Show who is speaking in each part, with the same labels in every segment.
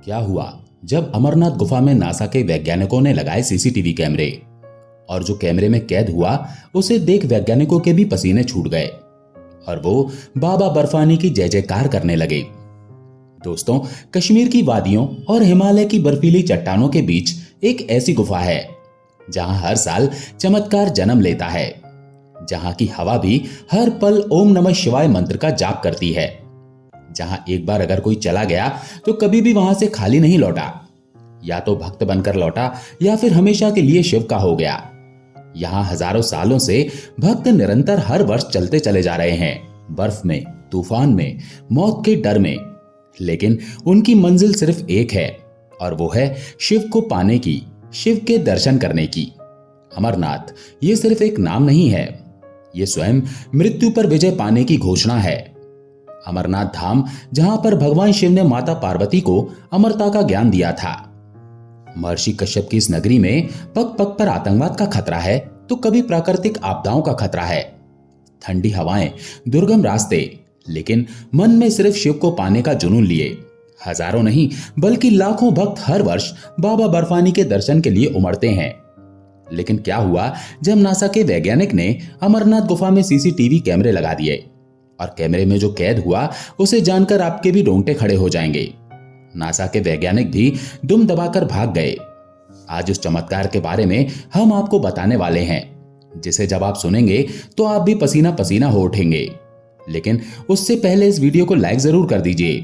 Speaker 1: क्या हुआ जब अमरनाथ गुफा में नासा के वैज्ञानिकों ने लगाए सीसीटीवी कैमरे और जो कैमरे में कैद हुआ उसे देख वैज्ञानिकों के भी पसीने छूट गए और वो बाबा बर्फानी की जय जयकार करने लगे। दोस्तों, कश्मीर की वादियों और हिमालय की बर्फीली चट्टानों के बीच एक ऐसी गुफा है जहां हर साल चमत्कार जन्म लेता है, जहां की हवा भी हर पल ओम नमः शिवाय मंत्र का जाप करती है, जहां एक बार अगर कोई चला गया तो कभी भी वहां से खाली नहीं लौटा, या तो भक्त बनकर लौटा या फिर हमेशा के लिए शिव का हो गया। यहां हजारों सालों से भक्त निरंतर हर वर्ष चलते चले जा रहे हैं, बर्फ में, तूफान में, मौत के डर में, लेकिन उनकी मंजिल सिर्फ एक है और वो है शिव को पाने की, शिव के दर्शन करने की। अमरनाथ ये सिर्फ एक नाम नहीं है, ये स्वयं मृत्यु पर विजय पाने की घोषणा है। अमरनाथ धाम, जहां पर भगवान शिव ने माता पार्वती को अमरता का ज्ञान दिया था। महर्षि कश्यप की इस नगरी में पग पग पर आतंकवाद का खतरा है तो कभी प्राकृतिक आपदाओं का खतरा है। ठंडी हवाएं, दुर्गम रास्ते, लेकिन मन में सिर्फ शिव को पाने का जुनून लिए हजारों नहीं बल्कि लाखों भक्त हर वर्ष बाबा बर्फानी के दर्शन के लिए उमड़ते हैं। लेकिन क्या हुआ जब नासा के वैज्ञानिक ने अमरनाथ गुफा में सीसीटीवी कैमरे लगा दिए और कैमरे में जो कैद हुआ उसे जानकर आपके भी रोंगटे खड़े हो जाएंगे। नासा के वैज्ञानिक भी दुम दबाकर भाग गए। आज उस चमत्कार के बारे में हम आपको बताने वाले हैं, जिसे जब आप सुनेंगे तो आप भी पसीना पसीना हो उठेंगे। लेकिन उससे पहले इस वीडियो को लाइक जरूर कर दीजिए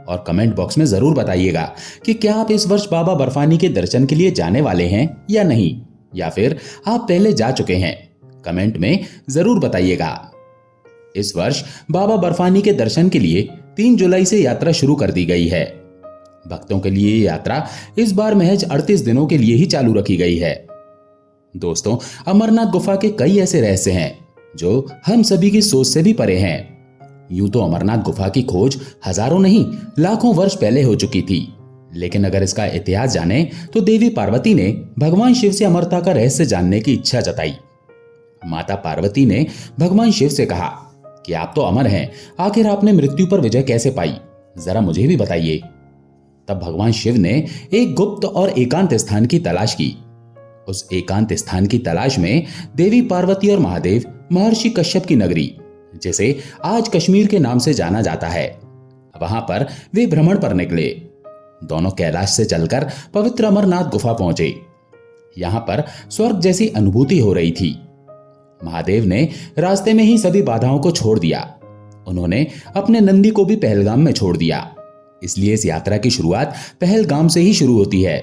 Speaker 1: और कमेंट बॉक्स में जरूर बताइएगा कि क्या आप इस वर्ष बाबा बर्फानी के दर्शन के लिए जाने वाले हैं या नहीं, या फिर आप पहले जा चुके हैं। कमेंट में जरूर बताइएगा। इस वर्ष बाबा बर्फानी के दर्शन के लिए 3 जुलाई से यात्रा शुरू कर दी गई है। भक्तों के लिए यात्रा इस बार महज 38 दिनों के लिए ही चालू रखी गई है। दोस्तों, अमरनाथ गुफा के कई ऐसे रहस्य हैं जो हम सभी की सोच से भी परे हैं। यूं तो अमरनाथ गुफा की खोज हजारों नहीं लाखों वर्ष पहले हो चुकी थी, लेकिन अगर इसका इतिहास जाने तो देवी पार्वती ने भगवान शिव से अमरता का रहस्य जानने की इच्छा जताई। माता पार्वती ने भगवान शिव से कहा कि आप तो अमर हैं, आखिर आपने मृत्यु पर विजय कैसे पाई, जरा मुझे भी बताइए। तब भगवान शिव ने एक गुप्त और एकांत स्थान की तलाश की। उस एकांत स्थान की तलाश में देवी पार्वती और महादेव महर्षि कश्यप की नगरी, जिसे आज कश्मीर के नाम से जाना जाता है, वहां पर वे भ्रमण पर निकले। दोनों कैलाश से चलकर पवित्र अमरनाथ गुफा पहुंचे। यहां पर स्वर्ग जैसी अनुभूति हो रही थी। महादेव ने रास्ते में ही सभी बाधाओं को छोड़ दिया। उन्होंने अपने नंदी को भी पहलगाम में छोड़ दिया, इसलिए इस यात्रा की शुरुआत पहलगाम से ही शुरू होती है।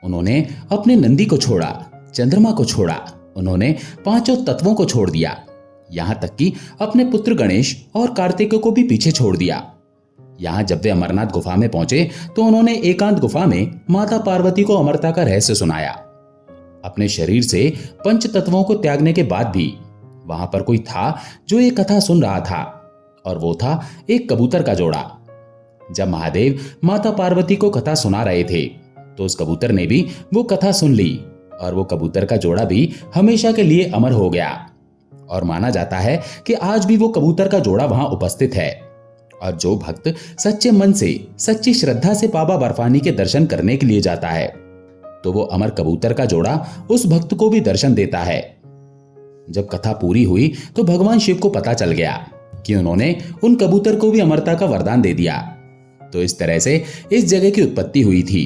Speaker 1: उन्होंने अपने नंदी को छोड़ा, चंद्रमा को छोड़ा, उन्होंने 5 तत्वों को छोड़ दिया, यहां तक कि अपने पुत्र गणेश और कार्तिक को भी पीछे छोड़ दिया। यहां जब वे अमरनाथ गुफा में पहुंचे तो उन्होंने एकांत गुफा में माता पार्वती को अमरता का रहस्य सुनाया। अपने शरीर से 5 तत्वों को त्यागने के बाद भी वहां पर कोई था जो ये कथा सुन रहा था, और वो था एक कबूतर का जोड़ा। जब महादेव माता पार्वती को कथा सुना रहे थे तो उस कबूतर ने भी वो कथा सुन ली और वो कबूतर का जोड़ा भी हमेशा के लिए अमर हो गया। और माना जाता है कि आज भी वो कबूतर का जोड़ा वहां उपस्थित है, और जो भक्त सच्चे मन से, सच्ची श्रद्धा से बाबा बर्फानी के दर्शन करने के लिए जाता है तो वो अमर कबूतर का जोड़ा उस भक्त को भी दर्शन देता है। जब कथा पूरी हुई तो भगवान शिव को पता चल गया कि उन्होंने उन कबूतर को भी अमरता का वरदान दे दिया। तो इस तरह से इस जगह की उत्पत्ति हुई थी।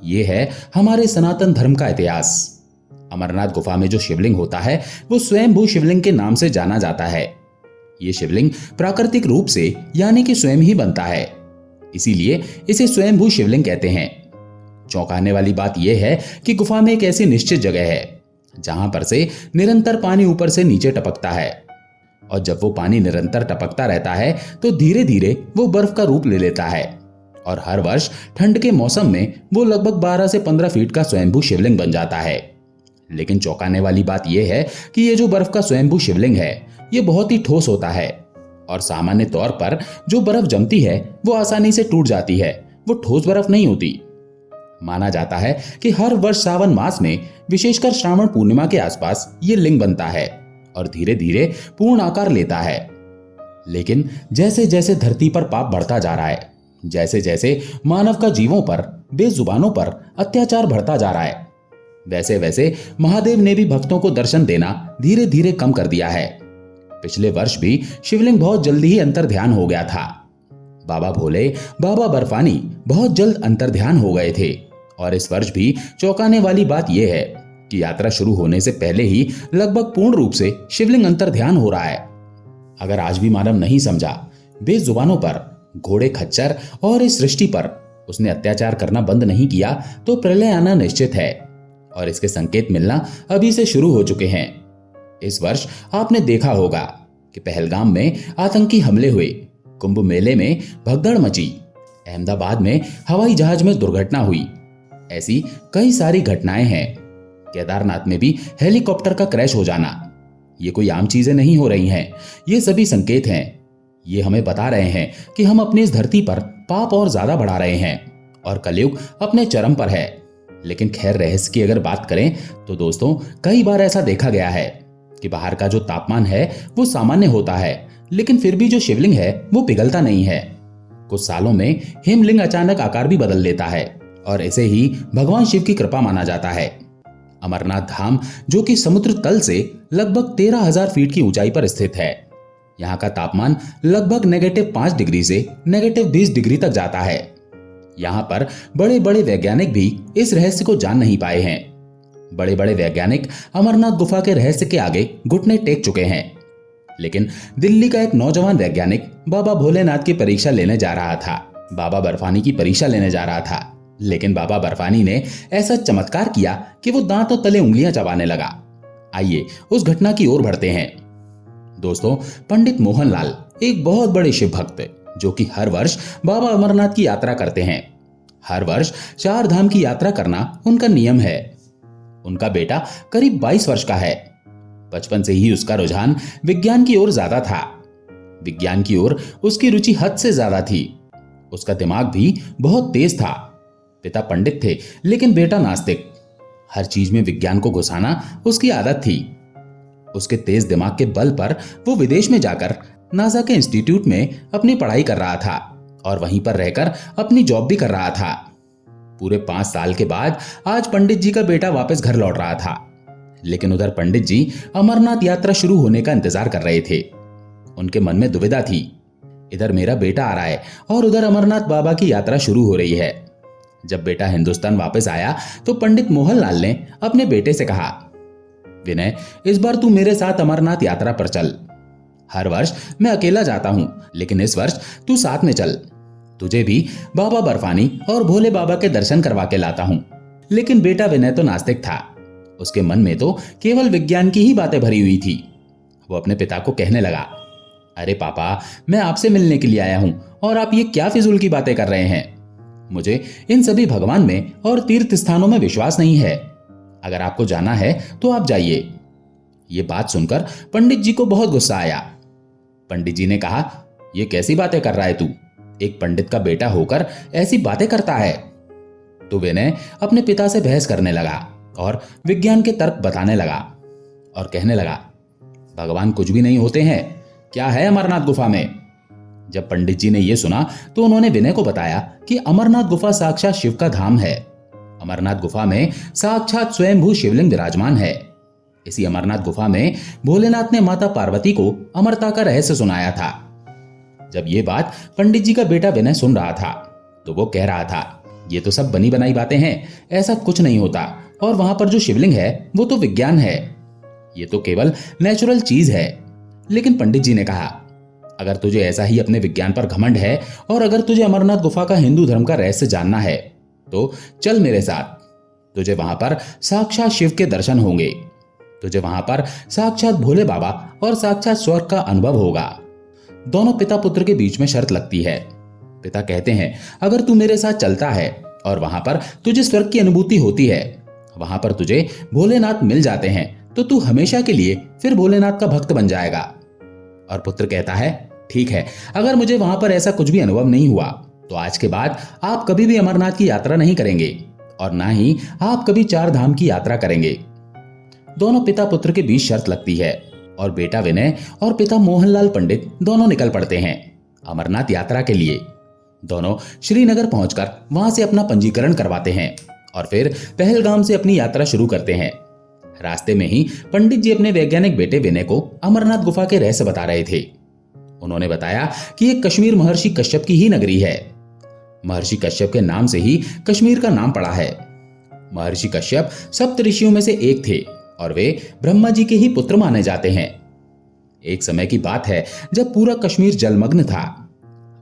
Speaker 1: ये है हमारे सनातन धर्म का इतिहास। अमरनाथ गुफा में जो शिवलिंग होता है वो स्वयंभू शिवलिंग के नाम से जाना जाता है। ये शिवलिंग प्राकृतिक रूप से यानी कि स्वयं ही बनता है, इसीलिए इसे स्वयंभू शिवलिंग कहते हैं। चौंकाने वाली बात यह है कि गुफा में एक ऐसी निश्चित जगह है जहां पर से निरंतर पानी ऊपर से नीचे टपकता है, और जब वो पानी निरंतर टपकता रहता है तो धीरे धीरे वो बर्फ का रूप ले लेता है, और हर वर्ष ठंड के मौसम में वो लगभग 12 से 15 फीट का स्वयंभू शिवलिंग बन जाता है। लेकिन चौंकाने वाली बात यह है कि ये जो बर्फ का स्वयंभू शिवलिंग है ये बहुत ही ठोस होता है, और सामान्य तौर पर जो बर्फ जमती है वो आसानी से टूट जाती है, वो ठोस बर्फ नहीं होती। माना जाता है कि हर वर्ष सावन मास में, विशेषकर श्रावण पूर्णिमा के आसपास ये लिंग बनता है और धीरे धीरे पूर्ण आकार लेता है। लेकिन जैसे जैसे धरती पर पाप बढ़ता जा रहा है, जैसे जैसे मानव का जीवों पर, बेजुबानों पर अत्याचार बढ़ता जा रहा है, वैसे वैसे महादेव ने भी भक्तों को दर्शन देना धीरे धीरे कम कर दिया है। पिछले वर्ष भी शिवलिंग बहुत जल्दी ही अंतर्ध्यान हो गया था। बाबा भोले, बाबा बर्फानी बहुत जल्द अंतर्ध्यान हो गए थे। और इस वर्ष भी चौंकाने वाली बात यह है कि यात्रा शुरू होने से पहले ही लगभग पूर्ण रूप से शिवलिंग अंतर्ध्यान हो रहा है। अगर आज भी मानव नहीं समझा, बेजुबानों पर, घोड़े खच्चर और इस सृष्टि पर उसने अत्याचार करना बंद नहीं किया तो प्रलय आना निश्चित है। और इसके संकेत मिलना अभी से शुरू हो चुके हैं। इस वर्ष आपने देखा होगा कि पहलगाम में आतंकी हमले हुए, कुंभ मेले में भगदड़ मची, अहमदाबाद में हवाई जहाज में दुर्घटना हुई। ऐसी कई सारी घटनाएं हैं। केदारनाथ में भी हेलीकॉप्टर का क्रैश हो जाना। ये कोई आम चीजें नहीं हो रही हैं। ये सभी संकेत हैं। ये हमें बता रहे हैं कि हम अपनी इस धरती पर पाप और ज्यादा बढ़ा रहे हैं और कलयुग अपने चरम पर है। लेकिन खैर, रहस्य की अगर बात करें तो दोस्तों, कई बार ऐसा देखा गया है कि बाहर का जो तापमान है वो सामान्य होता है, लेकिन फिर भी जो शिवलिंग है वो पिघलता नहीं है। कुछ सालों में हिमलिंग अचानक आकार भी बदल लेता है और इसे ही भगवान शिव की कृपा माना जाता है। अमरनाथ धाम, जो कि समुद्र तल से लगभग 13,000 फीट की ऊंचाई पर स्थित है, यहाँ का तापमान लगभग -5 डिग्री से -20 डिग्री तक जाता है। यहाँ पर बड़े बड़े वैज्ञानिक भी इस रहस्य को जान नहीं पाए हैं। बड़े बड़े वैज्ञानिक अमरनाथ गुफा के रहस्य के आगे घुटने टेक चुके हैं। लेकिन दिल्ली का एक नौजवान वैज्ञानिक बाबा भोलेनाथ की परीक्षा लेने जा रहा था। बाबा बर्फानी की परीक्षा लेने जा रहा था। लेकिन बाबा बर्फानी ने ऐसा चमत्कार किया कि वो दांतों तले उंगलियां चबाने लगा। आइए उस घटना की ओर बढ़ते हैं। दोस्तों, पंडित मोहनलाल एक बहुत बड़े शिव भक्त, जो कि हर वर्ष बाबा अमरनाथ की यात्रा करते हैं। हर वर्ष 4 धाम की यात्रा करना उनका नियम है। उनका बेटा करीब 22 वर्ष का है। बचपन से ही उसका रुझान विज्ञान की ओर ज्यादा था। विज्ञान की ओर उसकी रुचि हद से ज्यादा थी। उसका दिमाग भी बहुत तेज था। पिता पंडित थे, लेकिन बेटा नास्तिक। हर चीज में विज्ञान को घुसाना उसकी आदत थी। उसके तेज दिमाग के बल पर वो विदेश में जाकर नासा के इंस्टीट्यूट में अपनी पढ़ाई कर रहा था और वहीं पर रहकर अपनी जॉब भी कर रहा था। पूरे 5 साल के बाद आज पंडित जी का बेटा वापस घर लौट रहा था। लेकिन उधर पंडित जी अमरनाथ यात्रा शुरू होने का इंतजार कर रहे थे। उनके मन में दुविधा थी। इधर मेरा बेटा आ रहा है और उधर अमरनाथ बाबा की यात्रा शुरू हो रही है। जब बेटा हिंदुस्तान वापस आया तो पंडित मोहनलाल ने अपने बेटे से कहा, विनय, इस बार तू मेरे साथ अमरनाथ यात्रा पर चल। हर वर्ष मैं अकेला जाता हूं, लेकिन इस वर्ष तू साथ में चल। तुझे भी बाबा बर्फानी और भोले बाबा के दर्शन करवा के लाता हूं। लेकिन बेटा विनय तो नास्तिक था। उसके मन में तो केवल विज्ञान की ही बातें भरी हुई थी। वो अपने पिता को कहने लगा, अरे पापा, मैं आपसे मिलने के लिए आया हूं और आप ये क्या फिजूल की बातें कर रहे हैं। मुझे इन सभी भगवान में और तीर्थ स्थानों में विश्वास नहीं है। अगर आपको जाना है तो आप जाइए। ये बात सुनकर पंडित जी को बहुत गुस्सा आया। पंडित जी ने कहा, ये कैसी बातें कर रहा है तू? एक पंडित का बेटा होकर ऐसी बातें करता है? तो विनय अपने पिता से बहस करने लगा और विज्ञान के तर्क बताने लगा और कहने लगा, भगवान कुछ भी नहीं होते हैं। क्या है अमरनाथ गुफा में? जब पंडित जी ने यह सुना तो उन्होंने विनय को बताया कि अमरनाथ गुफा साक्षात शिव का धाम है। अमरनाथ गुफा में साक्षात स्वयंभू शिवलिंग विराजमान है। इसी अमरनाथ गुफा में भोलेनाथ ने माता पार्वती को अमरता का रहस्य सुनाया था। जब ये बात पंडित जी का बेटा विनय सुन रहा था तो वो कह रहा था, ये तो सब बनी बनाई बातें हैं, ऐसा कुछ नहीं होता। और वहां पर जो शिवलिंग है वो तो विज्ञान है, ये तो केवल नेचुरल चीज है। लेकिन पंडित जी ने कहा, अगर तुझे ऐसा ही अपने विज्ञान पर घमंड है और अगर तुझे अमरनाथ गुफा का हिंदू धर्म का रहस्य जानना है तो चल मेरे साथ। तुझे वहां पर साक्षात शिव के दर्शन होंगे। तुझे वहां पर साक्षात भोले बाबा और साक्षात स्वर्ग का अनुभव होगा। दोनों पिता पुत्र के बीच में शर्त लगती है। पिता कहते हैं, अगर तू मेरे साथ चलता है और वहां पर तुझे स्वर्ग की अनुभूति होती है, वहां पर तुझे भोलेनाथ मिल जाते हैं, तो तू हमेशा के लिए फिर भोलेनाथ का भक्त बन जाएगा। और पुत्र कहता है, ठीक है, अगर मुझे वहां पर ऐसा कुछ भी अनुभव नहीं हुआ तो आज के बाद आप कभी भी अमरनाथ की यात्रा नहीं करेंगे और ना ही आप कभी 4 धाम की यात्रा करेंगे। दोनों पिता पुत्र के बीच शर्त लगती है और बेटा विनय और पिता मोहनलाल पंडित दोनों निकल पड़ते हैं अमरनाथ यात्रा के लिए। दोनों श्रीनगर पहुंचकर वहां से अपना पंजीकरण करवाते हैं और फिर पहलगाम से अपनी यात्रा शुरू करते हैं। रास्ते में ही पंडित जी अपने वैज्ञानिक बेटे विनय को अमरनाथ गुफा के रहस्य बता रहे थे। उन्होंने बताया कि ये कश्मीर महर्षि कश्यप की ही नगरी है। महर्षि कश्यप के नाम से ही कश्मीर का नाम पड़ा है। महर्षि कश्यप सप्त ऋषियों में से एक थे और वे ब्रह्मा जी के ही पुत्र माने जाते हैं। एक समय की बात है जब पूरा कश्मीर जलमग्न था।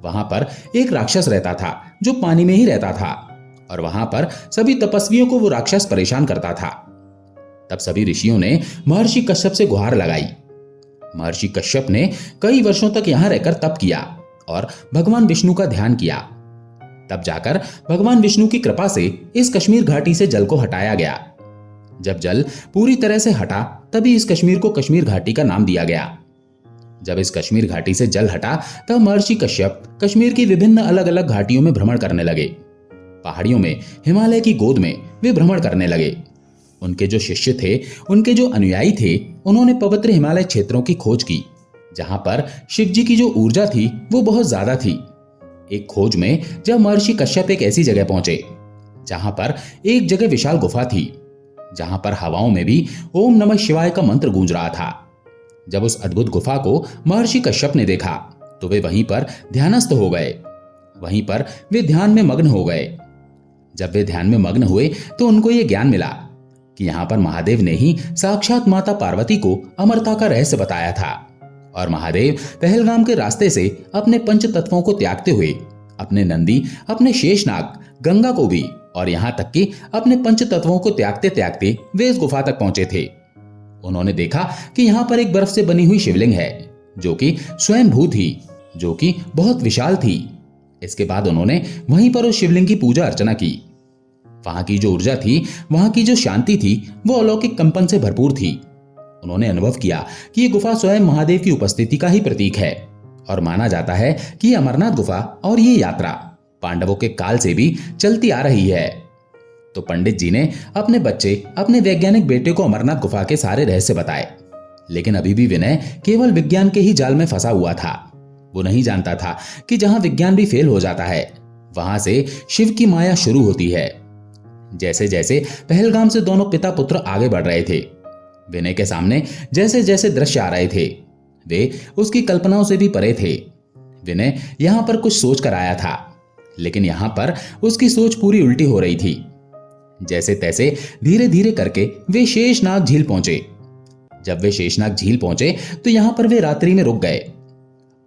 Speaker 1: वहां पर एक राक्षस रहता था जो पानी में ही रहता था और वहां पर सभी तपस्वियों को वो राक्षस परेशान करता था। तब सभी ऋषियों ने महर्षि कश्यप से गुहार लगाई। महर्षि कश्यप ने कई वर्षों तक यहां रहकर तप किया और भगवान विष्णु का ध्यान किया। तब जाकर भगवान विष्णु की कृपा से इस कश्मीर घाटी से जल को हटाया गया। जब जल पूरी तरह से हटा तभी इस कश्मीर को कश्मीर घाटी का नाम दिया गया। जब इस कश्मीर घाटी से जल हटा तब महर्षि कश्यप कश्मीर की विभिन्न अलग अलग घाटियों में भ्रमण करने लगे। पहाड़ियों में, हिमालय की गोद में वे भ्रमण करने लगे। उनके जो शिष्य थे, उनके जो अनुयायी थे, उन्होंने पवित्र हिमालय क्षेत्रों की खोज की जहां पर शिव जी की जो ऊर्जा थी वो बहुत ज्यादा थी। एक खोज में जब महर्षि कश्यप एक ऐसी जगह पहुंचे जहां पर एक जगह विशाल गुफा थी, जहां पर हवाओं में भी ओम नमः शिवाय का मंत्र गूंज रहा था। जब उस अद्भुत गुफा को महर्षि कश्यप ने देखा तो वे वहीं पर ध्यानस्थ हो गए। वहीं पर वे ध्यान में मग्न हो गए। जब वे ध्यान में मग्न हुए तो उनको यह ज्ञान मिला कि यहां पर महादेव ने ही साक्षात माता पार्वती को अमरता का रहस्य बताया था और महादेव पहलगाम के रास्ते से अपने पंच तत्वों को त्यागते हुए अपने नंदी, अपने शेषनाग, गंगा को भी और यहां तक कि अपने पंच तत्वों को त्यागते त्यागते वे इस गुफा तक पहुंचे थे। उन्होंने देखा कि यहां पर एक बर्फ से बनी हुई शिवलिंग है जो कि स्वयं भू थी, जो कि बहुत विशाल थी। इसके बाद उन्होंने वहीं पर उस शिवलिंग की पूजा अर्चना की। वहां की जो ऊर्जा थी, वहां की जो शांति थी, वो अलौकिक कंपन से भरपूर थी। उन्होंने अनुभव किया कि ये गुफा स्वयं महादेव की उपस्थिति का ही प्रतीक है और माना जाता है कि अमरनाथ गुफा और ये यात्रा पांडवों के काल से भी चलती आ रही है। तो पंडित जी ने अपने बच्चे, अपने वैज्ञानिक बेटे को अमरनाथ गुफा के सारे रहस्य बताए। लेकिन अभी भी विनय केवल विज्ञान के ही जाल में फंसा हुआ था। वो नहीं जानता था कि जहां विज्ञान भी फेल हो जाता है वहां से शिव की माया शुरू होती है। जैसे जैसे पहलगाम से दोनों पिता पुत्र आगे बढ़ रहे थे, विनय के सामने जैसे जैसे दृश्य आ रहे थे वे उसकी कल्पनाओं से भी परे थे। विनय यहां पर कुछ सोच कर आया था, लेकिन यहां पर उसकी सोच पूरी उल्टी हो रही थी। जैसे तैसे धीरे धीरे करके वे शेषनाग झील पहुंचे। जब वे शेषनाग झील पहुंचे तो यहां पर वे रात्रि में रुक गए।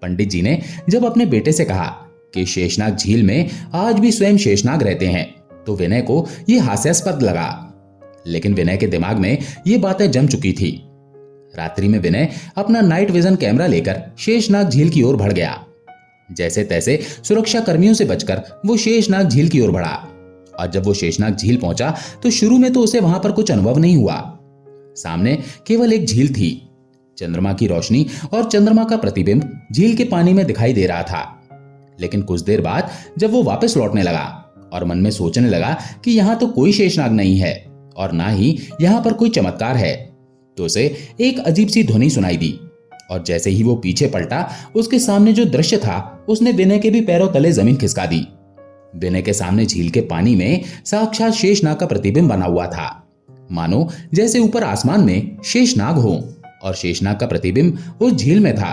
Speaker 1: पंडित जी ने जब अपने बेटे से कहा कि शेषनाग झील में आज भी स्वयं शेषनाग रहते हैं तो विनय को यह हास्यास्पद लगा। लेकिन विनय के दिमाग में ये बातें जम चुकी थी। रात्रि में विनय अपना नाइट विजन कैमरा लेकर शेषनाग झील की ओर बढ़ गया। जैसे तैसे सुरक्षा कर्मियों से बचकर वो शेषनाग झील की ओर बढ़ा और जब वो शेषनाग झील पहुंचा तो शुरू में तो उसे वहां पर कुछ अनुभव नहीं हुआ। सामने केवल एक झील थी। चंद्रमा की रोशनी और चंद्रमा का प्रतिबिंब झील के पानी में दिखाई दे रहा था। लेकिन कुछ देर बाद जब वो वापस लौटने लगा और मन में सोचने लगा कि यहां तो कोई शेषनाग नहीं है और ना ही यहां पर कोई चमत्कार है, तो उसे एक अजीब सी ध्वनि सुनाई दी और जैसे ही वो पीछे पलटा उसके सामने जो दृश्य था उसने विनय के भी पैरों तले जमीन खिसका दी। विनय के सामने झील के पानी में साक्षात शेषनाग का प्रतिबिंब बना हुआ था, मानो जैसे ऊपर आसमान में शेषनाग हो और शेषनाग का प्रतिबिंब उस झील में था।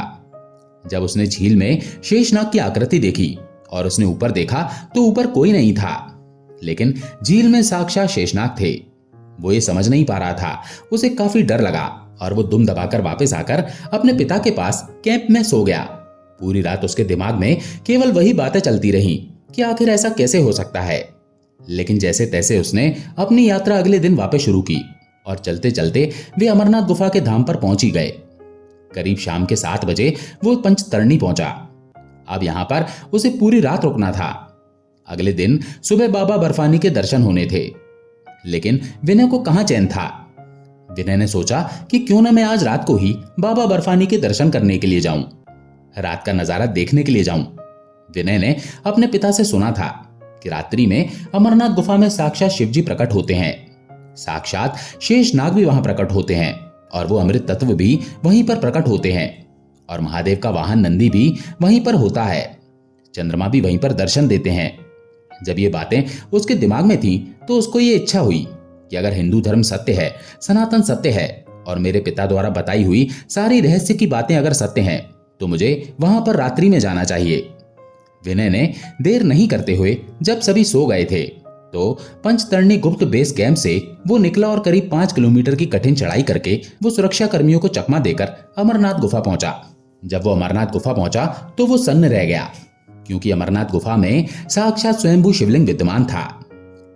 Speaker 1: जब उसने झील में शेषनाग की आकृति देखी और उसने ऊपर देखा तो ऊपर कोई नहीं था, लेकिन झील में साक्षात शेषनाग थे। वो ये समझ नहीं पा रहा था। उसे काफी डर लगा और वो दुम दबाकर वापस आकर अपने पिता के पास कैंप में सो गया। पूरी रात उसके दिमाग में केवल वही बातें चलती रहीं कि आखिर ऐसा कैसे हो सकता है। लेकिन जैसे तैसे उसने अपनी यात्रा अगले दिन वापस शुरू की और चलते चलते वे अमरनाथ गुफा के धाम पर पहुंच ही गए। करीब शाम के 7 बजे वो पंचतरणी पहुंचा। अब यहां पर उसे पूरी रात रुकना था। अगले दिन सुबह बाबा बर्फानी के दर्शन होने थे, लेकिन विनय को कहां चैन था। विनय ने सोचा कि क्यों ना मैं आज रात को ही बाबा बर्फानी के दर्शन करने के लिए जाऊं, रात का नजारा देखने के लिए जाऊं। विनय ने अपने पिता से सुना था कि रात्रि में अमरनाथ गुफा में साक्षात शिवजी प्रकट होते हैं, साक्षात शेषनाग भी वहां प्रकट होते हैं और वो अमृत तत्व भी वहीं पर प्रकट होते हैं और महादेव का वाहन नंदी भी वहीं पर होता है। चंद्रमा भी वहीं पर दर्शन देते हैं। जब ये बातें उसके दिमाग में थी तो उसको ये इच्छा हुई कि अगर हिंदू धर्म सत्य है, सनातन सत्य है और मेरे पिता द्वारा बताई हुई सारी रहस्य की बातें अगर सत्य हैं तो मुझे वहां पर रात्रि में जाना चाहिए। विनय ने देर नहीं करते हुए जब सभी सो गए थे तो पंचतरणी गुप्त बेस कैंप से वो निकला और करीब 5 किलोमीटर की कठिन चढ़ाई करके वो सुरक्षा कर्मियों को चकमा देकर अमरनाथ गुफा पहुंचा। जब वो अमरनाथ गुफा पहुंचा तो वो सन्न रह गया, क्योंकि अमरनाथ गुफा में साक्षात स्वयंभू शिवलिंग विद्यमान था।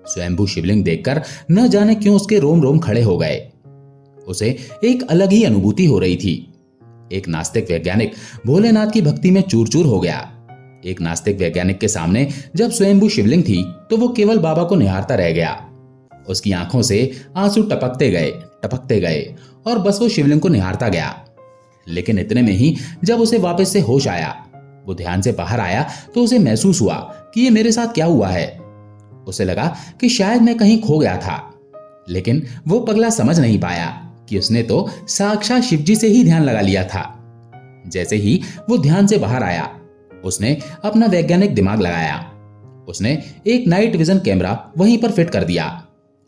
Speaker 1: स्वयंभू शिवलिंग देखकर न जाने क्यों उसके रोम रोम खड़े हो गए। उसे एक अलग ही अनुभूति हो रही थी। एक नास्तिक वैज्ञानिक भोलेनाथ की भक्ति में चूर चूर हो गया। एक नास्तिक वैज्ञानिक के सामने जब स्वयंभू शिवलिंग थी तो वो केवल बाबा को निहारता रह गया। उसकी आंखों से आंसू टपकते गए और बस वो शिवलिंग को निहारता गया। लेकिन इतने में ही जब उसे वापस से होश आया, वो ध्यान से बाहर आया तो उसे महसूस हुआ कि ये मेरे साथ क्या हुआ है। उसे लगा कि शायद मैं कहीं खो गया था, लेकिन वो पगला समझ नहीं पाया कि उसने तो साक्षात शिवजी से ही ध्यान लगा लिया था। जैसे ही वो ध्यान से बाहर आया, उसने अपना वैज्ञानिक दिमाग लगाया। उसने एक नाइट विजन कैमरा वहीं पर फिट कर दिया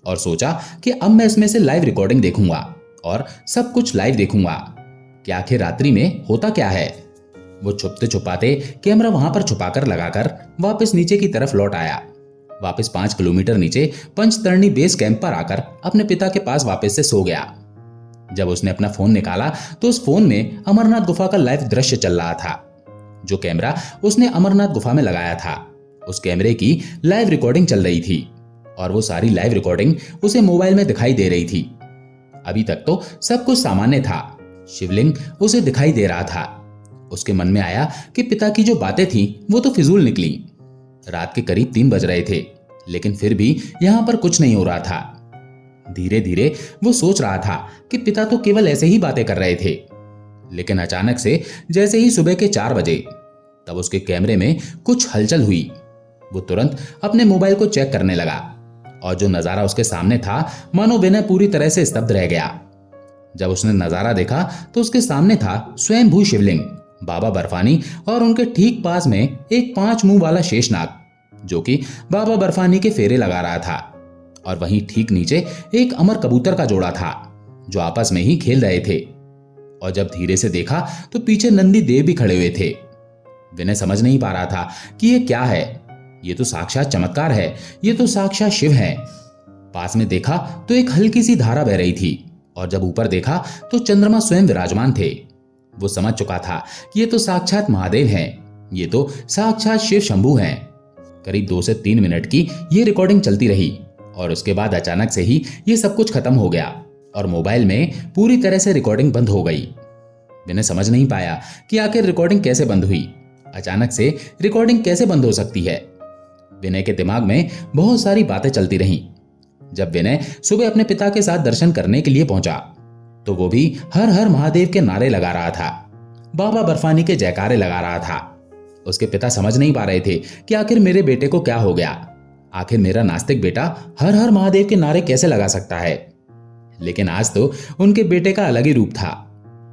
Speaker 1: और सोचा कि अब मैं इसमें से लाइव रिकॉर्डिंग देखूंगा और सब कुछ लाइव देखूंगा कि आखिर रात्रि में होता क्या है। वो छुपते छुपाते कैमरा वहां पर छुपाकर लगाकर वापस नीचे की तरफ लौट आया। वापस 5 किलोमीटर नीचे पंचतरणी बेस कैंप पर आकर अपने पिता के पास वापस से सो गया। जब उसने अपना फोन निकाला तो उस फोन में अमरनाथ गुफा का लाइव दृश्य चल रहा था। जो कैमरा उसने अमरनाथ गुफा में लगाया था, उस कैमरे की लाइव रिकॉर्डिंग चल रही थी और वो सारी लाइव रिकॉर्डिंग उसे मोबाइल में दिखाई दे रही थी। अभी तक तो सब कुछ सामान्य था। शिवलिंग उसे दिखाई दे रहा था। उसके मन में आया कि पिता की जो बातें थी वो तो फिजूल निकली। रात के करीब 3 बज रहे थे, लेकिन फिर भी यहां पर कुछ नहीं हो रहा था। धीरे धीरे वो सोच रहा था कि पिता तो केवल ऐसे ही बातें कर रहे थे। लेकिन अचानक से जैसे ही सुबह के 4 बजे, तब उसके कैमरे में कुछ हलचल हुई। वो तुरंत अपने मोबाइल को चेक करने लगा और जो नजारा उसके सामने था, मानो विनय पूरी तरह से स्तब्ध रह गया। जब उसने नजारा देखा तो उसके सामने था स्वयंभू शिवलिंग, बाबा बर्फानी और उनके ठीक पास में एक 5 मुंह वाला शेषनाग, जो कि बाबा बर्फानी के फेरे लगा रहा था। और वहीं ठीक नीचे एक अमर कबूतर का जोड़ा था जो आपस में ही खेल रहे थे। और जब धीरे से देखा तो पीछे नंदी देव भी खड़े हुए थे। विनय समझ नहीं पा रहा था कि ये क्या है। ये तो साक्षात चमत्कार है, ये तो साक्षात शिव है। पास में देखा तो एक हल्की सी धारा बह रही थी और जब ऊपर देखा तो चंद्रमा स्वयं विराजमान थे। वो समझ चुका था कि ये तो साक्षात महादेव हैं, ये तो साक्षात शिव शंभू हैं। करीब 2 से 3 मिनट की ये रिकॉर्डिंग चलती रही और उसके बाद अचानक से ही ये सब कुछ खत्म हो गया और मोबाइल में पूरी तरह से रिकॉर्डिंग बंद हो गई। विनय समझ नहीं पाया कि आखिर रिकॉर्डिंग कैसे बंद हुई। अचानक से रिकॉर्डिंग कैसे बंद हो सकती है। विनय के दिमाग में बहुत सारी बातें चलती रहीं। जब विनय सुबह अपने पिता के साथ दर्शन करने के लिए पहुंचा तो वो भी हर हर महादेव के नारे लगा रहा था, बाबा बर्फानी के जयकारे लगा रहा था। उसके पिता समझ नहीं पा रहे थे कि आखिर मेरे बेटे को क्या हो गया। आखिर मेरा नास्तिक बेटा हर हर महादेव के नारे कैसे लगा सकता है। लेकिन आज तो उनके बेटे का अलग ही रूप था।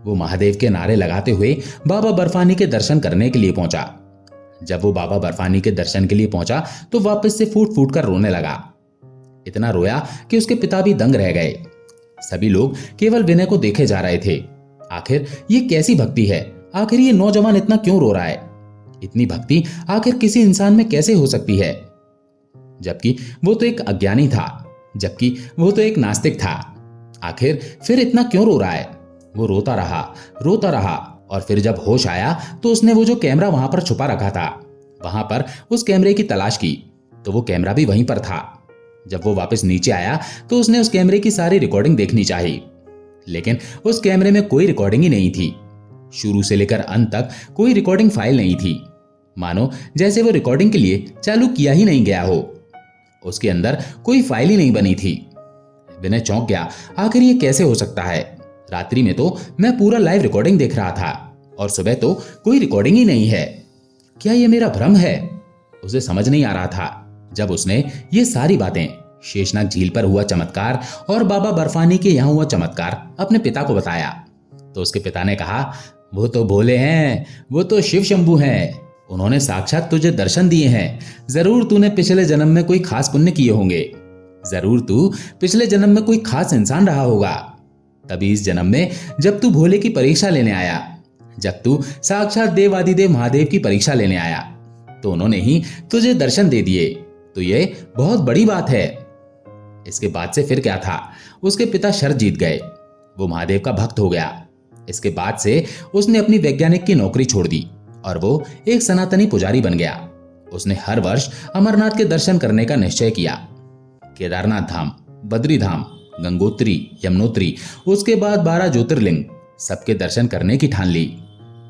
Speaker 1: वो महादेव के नारे लगाते हुए बाबा बर्फानी के दर्शन करने के लिए पहुंचा। जब वो बाबा बर्फानी के दर्शन के लिए पहुंचा तो वापस से फूट फूट कर रोने लगा। इतना रोया कि उसके पिता भी दंग रह गए। सभी लोग केवल विनय को देखे जा रहे थे। आखिर ये कैसी भक्ति है? आखिर ये नौजवान इतना क्यों रो रहा है? इतनी भक्ति आखिर किसी इंसान में कैसे हो सकती है? जबकि वो तो एक अज्ञानी था, जबकि वो तो एक नास्तिक था। आखिर फिर इतना क्यों रो रहा है? वो रोता रहा और फिर जब होश आया तो उसने वो जो कैमरा वहां पर छुपा रखा था, वहां पर उस कैमरे की तलाश की तो वो कैमरा भी वहीं पर था। जब वो वापस नीचे आया तो उसने उस कैमरे की सारी रिकॉर्डिंग देखनी चाहिए, लेकिन उस कैमरे में कोई रिकॉर्डिंग ही नहीं थी। शुरू से लेकर अंत तक कोई रिकॉर्डिंग फाइल नहीं थी, मानो जैसे वो रिकॉर्डिंग के लिए चालू किया ही नहीं गया हो। उसके अंदर कोई फाइल ही नहीं बनी थी। विनय चौंक गया। आखिर ये कैसे हो सकता है? रात्रि में तो मैं पूरा लाइव रिकॉर्डिंग देख रहा था और सुबह तो कोई रिकॉर्डिंग ही नहीं है। क्या ये मेरा भ्रम है? उसे समझ नहीं आ रहा था। जब उसने ये सारी बातें, शेषनाग झील पर हुआ चमत्कार और बाबा बर्फानी के यहाँ हुआ चमत्कार अपने पिता को बताया तो उसके पिता ने कहा, वो तो भोले हैं, वो तो शिव शंभू हैं। उन्होंने साक्षात तुझे दर्शन दिए हैं। जरूर तूने पिछले जन्म में कोई खास पुण्य किए होंगे। जरूर तू पिछले जन्म में कोई खास इंसान रहा होगा। तभी इस जन्म में जब तू भोले की परीक्षा लेने आया, जब तू साक्षात देवादिदेव महादेव की परीक्षा लेने आया, तो उन्होंने ही तुझे दर्शन दे दिए। तो ये बहुत बड़ी बात है। इसके बाद से फिर क्या था, उसके पिता शर्त जीत गए। वो महादेव का भक्त हो गया। इसके बाद से उसने अपनी वैज्ञानिक की नौकरी छोड़ दी और वो एक सनातनी पुजारी बन गया। उसने हर वर्ष अमरनाथ के दर्शन करने का निश्चय किया। केदारनाथ धाम, बद्री धाम, गंगोत्री, यमुनोत्री, उसके बाद 12 ज्योतिर्लिंग, सबके दर्शन करने की ठान ली।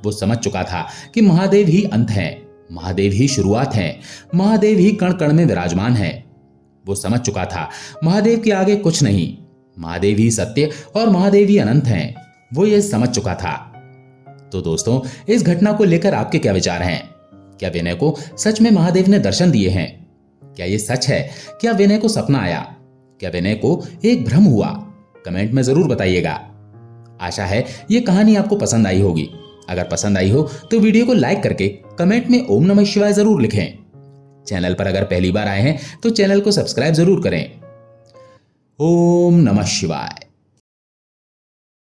Speaker 1: वो समझ चुका था कि महादेव ही अंत है, महादेव ही शुरुआत है, महादेव ही कण कण में विराजमान है। वो समझ चुका था महादेव के आगे कुछ नहीं, महादेव ही सत्य और महादेव ही अनंत हैं। वो ये समझ चुका था। तो दोस्तों, इस घटना को लेकर आपके क्या विचार हैं? क्या विनय को सच में महादेव ने दर्शन दिए हैं? क्या ये सच है? क्या विनय को सपना आया? क्या विनय को एक भ्रम हुआ? कमेंट में जरूर बताइएगा। आशा है ये कहानी आपको पसंद आई होगी। अगर पसंद आई हो तो वीडियो को लाइक करके कमेंट में ओम नमः शिवाय जरूर लिखें। चैनल पर अगर पहली बार आए हैं तो चैनल को सब्सक्राइब जरूर करें। ओम नमः शिवाय।